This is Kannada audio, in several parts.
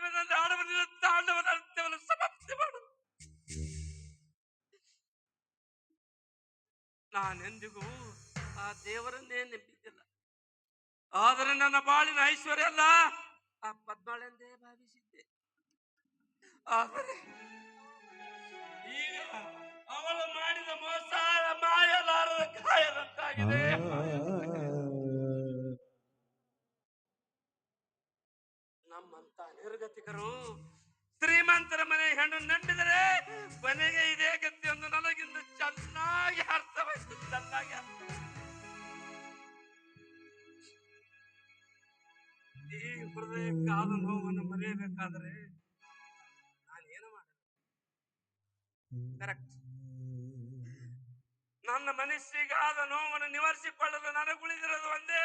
ಜೀವನದಲ್ಲಿ ಆಡವನಿಲ್ಲ ತಾಂಡವನ ಅಂತ್ಯವನ್ನು ಸಮಾಪ್ತಿ ಮಾಡು. ನಾನೆಂದಿಗೂ ಆ ದೇವರನ್ನೇ ನಂಬಿದ್ದಿಲ್ಲ. ಆದರೆ ನನ್ನ ಬಾಳಿನ ಐಶ್ವರ್ಯ ಅಲ್ಲ ಆ ಪದ್ಮಾಳೆಂದೇ ಭಾವಿಸಿದ್ದೆ. ಆದರೆ ಈಗ ಅವಳು ಮಾಡಿದ ಮೋಸ ಮಾಯಲಾರದ ಕಾಯದಂತಾಗಿದೆ. ನಮ್ಮಂತ ನಿರ್ಗತಿಕರು ಶ್ರೀಮಂತರ ಮನೆ ಹೆಣ್ಣು ನಂಬಿದರೆ ಕೊನೆಗೆ ಇದೇ ಗತಿಯೊಂದು ನನಗಿಂತ ಚೆನ್ನಾಗಿ ಅರ್ಥವಾಯಿತು. ಚೆನ್ನಾಗಿ ಈ ಹೃದಯಕ್ಕಾದ ನೋವನ್ನು ಮರೆಯಬೇಕಾದರೆ ನಾನೇನು ಮಾಡ ಕರೆಕ್ಟ್. ನನ್ನ ಮನಸ್ಸಿಗಾದ ನೋವನ್ನು ನಿವಾರಿಸಿಕೊಳ್ಳಲು ನನಗುಳಿದಿರೋದು ಒಂದೇ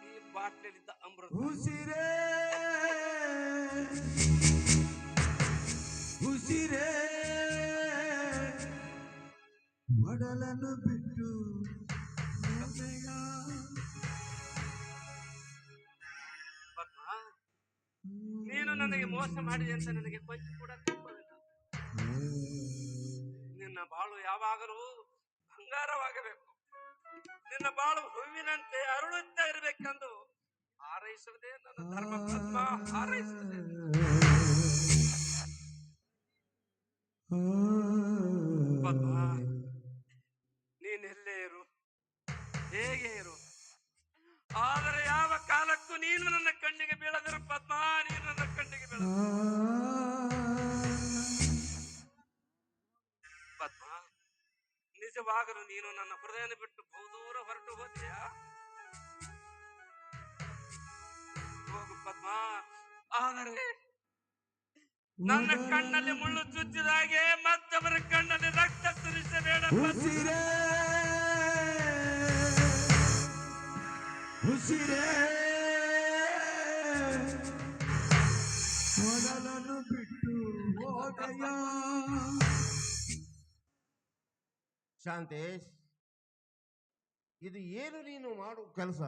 ಈ ಬಾಟ್ಲಿದ್ದ ಅಮೃತ. ಉಸಿರೇ ಉಸಿರೇ ಮಡಲನ್ನು ಬಿಟ್ಟು ನೀನು ನನಗೆ ಮೋಸ ಮಾಡಿದೆ ಅಂತ ನನಗೆ ಕೊಂಚ ಕೂಡ ತಪ್ಪಲಿಲ್ಲ. ನಿನ್ನ ಬಾಳು ಯಾವಾಗಲೂ ಬಂಗಾರವಾಗಬೇಕು, ನಿನ್ನ ಬಾಳು ಹೂವಿನಂತೆ ಅರಳುತ್ತಾ ಇರಬೇಕೆಂದು ಹಾರೈಸುವುದೇ ನನ್ನ ಧರ್ಮ. ಪದ್ಮ ಹಾರೈಸುವುದೇ. ಪದ್ಮ ನೀನೆಲ್ಲೇ ಇರು, ಹೇಗೆ ಇರು, ಆದರೆ ಯಾವ ಕಾಲಕ್ಕೂ ನೀನು ನನ್ನ ಕಣ್ಣಿಗೆ ಬೀಳದಿರು ಪದ್ಮ. ನೀನು ನನ್ನ ಕಣ್ಣಿಗೆ ಬೀಳ ಪದ್ಮ. ನಿಜವಾಗಲು ನೀನು ನನ್ನ ಹೃದಯನ ಬಿಟ್ಟು ಬಹುದೂರ ಹೊರಟು ಹೋದೆಯಾ? ಹೋಗು ಪದ್ಮ, ಆದರೆ ನನ್ನ ಕಣ್ಣಲ್ಲಿ ಮುಳ್ಳು ಚುಚ್ಚಿದ ಹಾಗೆ ಮತ್ತೊಬ್ಬರ ಕಣ್ಣಲ್ಲಿ ರಕ್ತ ಸುರಿಸಬೇಡ. ಉಸಿರೇ ಮೊದಲನ್ನು ಬಿಟ್ಟು ಹೋದೆಯ. ಶಾಂತೇಶ್, ಇದು ಏನು ನೀನು ಮಾಡು ಕೆಲಸ?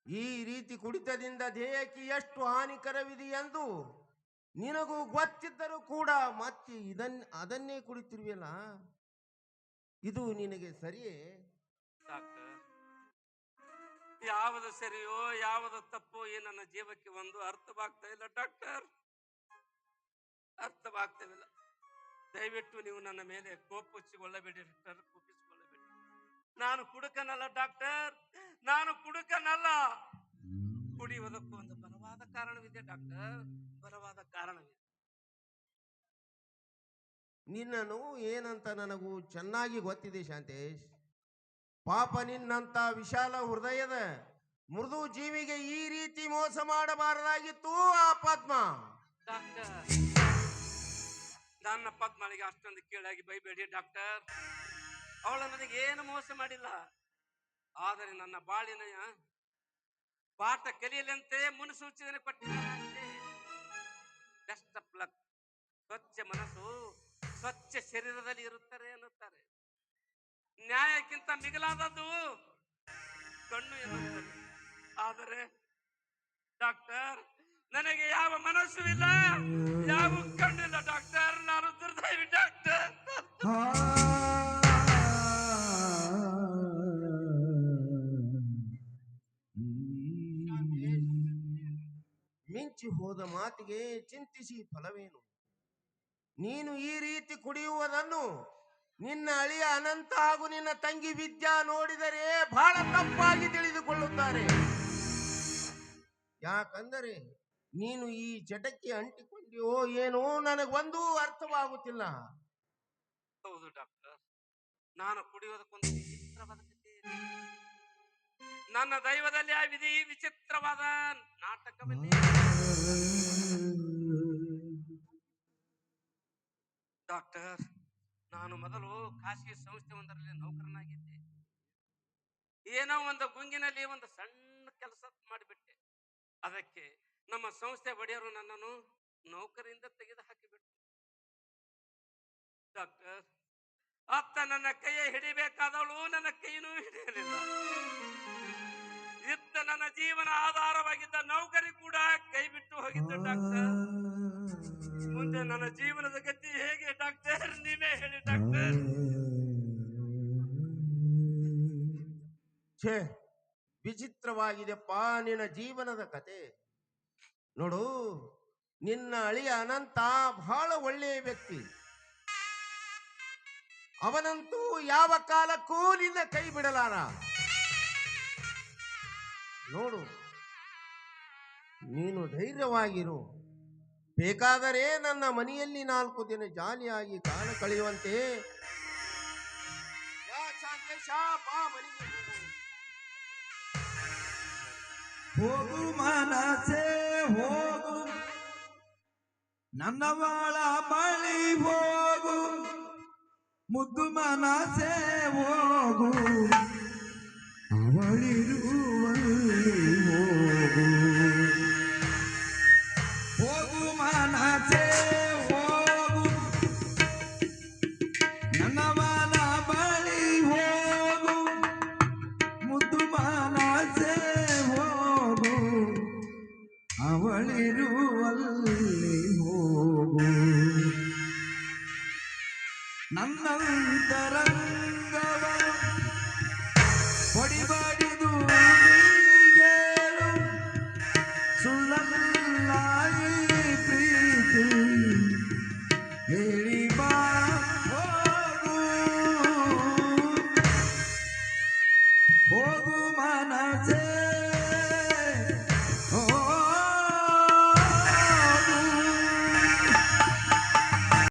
ಈ ರೀತಿ ಕುಡಿತದಿಂದ ದೇಹಕ್ಕೆ ಎಷ್ಟು ಹಾನಿಕರವಿದೆ ಎಂದು ನಿನಗೂ ಗೊತ್ತಿದ್ದರೂ ಕೂಡ ಮತ್ತೆ ಅದನ್ನೇ ಕುಡಿತಿರುವೆಲ್ಲ, ಇದು ನಿನಗೆ ಸರಿಯೇ? ಯಾವುದು ಸರಿಯೋ ಯಾವುದು ತಪ್ಪೋ ಈ ನನ್ನ ಜೀವಕ್ಕೆ ಒಂದು ಅರ್ಥವಾಗ್ತಾ ಇಲ್ಲ ಡಾಕ್ಟರ್, ಅರ್ಥವಾಗ್ತಿಲ್ಲ. ದಯವಿಟ್ಟು ನೀವು ನನ್ನ ಮೇಲೆ ಕೋಪಿಸಿಕೊಳ್ಳಬೇಡಿ ಡಾಕ್ಟರ್, ಕೋಪಿಸಿಕೊಳ್ಳಬೇಡಿ. ನಾನು ಕುಡುಕನಲ್ಲ ಡಾಕ್ಟರ್, ನಾನು ಕುಡುಕನಲ್ಲ. ಕುಡಿಯುವುದಕ್ಕೂ ಒಂದು ಬಲವಾದ ಕಾರಣವಿದೆ ಡಾಕ್ಟರ್, ಬಲವಾದ ಕಾರಣವಿದೆ. ನಿನ್ನನ್ನು ಏನಂತ ನನಗೂ ಚೆನ್ನಾಗಿ ಗೊತ್ತಿದೆ ಶಾಂತೇಶ್. ಪಾಪ ನಿನ್ನಂತ ವಿಶಾಲ ಹೃದಯದ ಮೃದು ಜೀವಿಗೆ ಈ ರೀತಿ ಮೋಸ ಮಾಡಬಾರದಾಗಿತ್ತು ಆ ಪದ್ಮ. ಡಾಕ್ಟರ್, ನನ್ನ ಪದ್ಮಳಿಗೆ ಅಷ್ಟೊಂದು ಕೀಳಾಗಿ ಬೈಬೇಡಿ ಡಾಕ್ಟರ್. ಅವಳು ನನಗೆ ಏನು ಮೋಸ ಮಾಡಿಲ್ಲ, ಆದರೆ ನನ್ನ ಬಾಳಿನ ಪಾಠ ಕಲಿಯಲಂತೆ ಮುನ್ಸೂಚನೆ ಕೊಟ್ಟಿದ್ದಾರೆ. Best of luck. ಸ್ವಚ್ಛ ಮನಸ್ಸು ಸ್ವಚ್ಛ ಶರೀರದಲ್ಲಿ ಇರುತ್ತಾರೆ ಅನ್ನುತ್ತಾರೆ. ನ್ಯಾಯಕ್ಕಿಂತ ಮಿಗಿಲಾದದ್ದು ಕಣ್ಣು ಎನ್ನುತ್ತದೆ. ಆದರೆ ಡಾಕ್ಟರ್, ನನಗೆ ಯಾವ ಮನಸ್ಸು ಇಲ್ಲ, ಯಾವ ಕಣ್ಣಿಲ್ಲ ಡಾಕ್ಟರ್. ನಾನು ದುರ್ದೈವಿ ಡಾಕ್ಟರ್. ಮಿಂಚಿ ಹೋದ ಮಾತಿಗೆ ಚಿಂತಿಸಿ ಫಲವೇನು? ನೀನು ಈ ರೀತಿ ಕುಡಿಯುವುದನ್ನು ನಿನ್ನ ಅಳಿಯ ಅನಂತ ಹಾಗೂ ನಿನ್ನ ತಂಗಿ ವಿದ್ಯಾ ನೋಡಿದರೆ ಬಹಳ ತಪ್ಪಾಗಿ ತಿಳಿದುಕೊಳ್ಳುತ್ತಾರೆ. ಯಾಕಂದರೆ ನೀನು ಈ ಚಟಕ್ಕೆ ಅಂಟಿಕೊಂಡಿಯೋ ಏನೋ ನನಗೊಂದು ಅರ್ಥವಾಗುತ್ತಿಲ್ಲ. ಹೌದು ಡಾಕ್ಟರ್, ನಾನು ಕುಡಿಯೋದಕ್ಕೊಂದು ವಿಚಿತ್ರವಾದ ಕಥೆ ಇದೆ. ನನ್ನ ದೈವದಲ್ಲಿ ಆ ವಿಧಿ ವಿಚಿತ್ರವಾದ ನಾಟಕವನ್ನೇ. ಡಾಕ್ಟರ್, ನಾನು ಮೊದಲು ಖಾಸಗಿ ಸಂಸ್ಥೆ ಒಂದರಲ್ಲಿ ನೌಕರನಾಗಿದ್ದೆ. ಏನೋ ಒಂದು ಗುಂಗಿನಲ್ಲಿ ಒಂದು ಸಣ್ಣ ಕೆಲಸ ಮಾಡಿಬಿಟ್ಟೆ. ಅದಕ್ಕೆ ನಮ್ಮ ಸಂಸ್ಥೆ ಒಡೆಯರು ನನ್ನನ್ನು ನೌಕರಿಯಿಂದ ತೆಗೆದು ಹಾಕಿಬಿಟ್ಟು. ಡಾಕ್ಟರ್, ಅತ್ತ ನನ್ನ ಕೈ ಹಿಡಿಬೇಕಾದವಳು ನನ್ನ ಕೈನೂ ಹಿಡಿಯಲಿಲ್ಲ. ಇತ್ತ ನನ್ನ ಜೀವನ ಆಧಾರವಾಗಿದ್ದ ನೌಕರಿ ಹೋಗಿದ್ದು ಡಾಕ್ಟರ್. ಮುಂದೆ ನನ್ನ ಜೀವನದ ಗತಿ ಹೇಗೆ ಡಾಕ್ಟರ್, ನೀವೇ ಹೇಳಿ ಡಾಕ್ಟರ್. ಛೇ, ವಿಚಿತ್ರವಾಗಿದೆಪ್ಪ ನಿನ್ನ ಜೀವನದ ಕತೆ. ನೋಡು, ನಿನ್ನ ಅಳಿಯ ಅನಂತ ಬಹಳ ಒಳ್ಳೆಯ ವ್ಯಕ್ತಿ. ಅವನಂತೂ ಯಾವ ಕಾಲಕ್ಕೂ ನಿನ್ನ ಕೈ ಬಿಡಲಾರ. ನೋಡು, ನೀನು ಧೈರ್ಯವಾಗಿರು. ಬೇಕಾದರೆ ನನ್ನ ಮನೆಯಲ್ಲಿ 4 ದಿನ ಜಾಲಿಯಾಗಿ ಕಾಲ ಕಳೆಯುವಂತೆ. ಬಾ ಶಾಂತೇಶ, ಬಾ ಮನೆಗೆ ಹೋಗು ಮನಸೆ ಹೋಗು, ನನ್ನ ಬಾಳ ಬಳಿ ಹೋಗು, ಮುದ್ದು ಮನಸೆ ಹೋಗು, ಅವಳಿರುವಲ್ಲಿ ಹೋಗು. ಹೋಗು ಮನಸೆ ಹೋಗು, ನನ್ನ ಬಾಳ ಬಳಿ ಹೋಗು, ಮುದ್ದು ಮನಸೆ ಹೋಗು, ಅವಳಿರುವಲ್ಲಿ ಹೋಗು. ನನ್ನಂತರಂಗವ ಹೊಡಿಬಡಿದು ನೀಗೇಳು, ಸುಳ್ಳಲ್ಲಾಯಿ ಪ್ರೀತಿ ಹೇಳಿ ಬಾ ಹೋಗು. ಹೋಗು ಮನಸೆ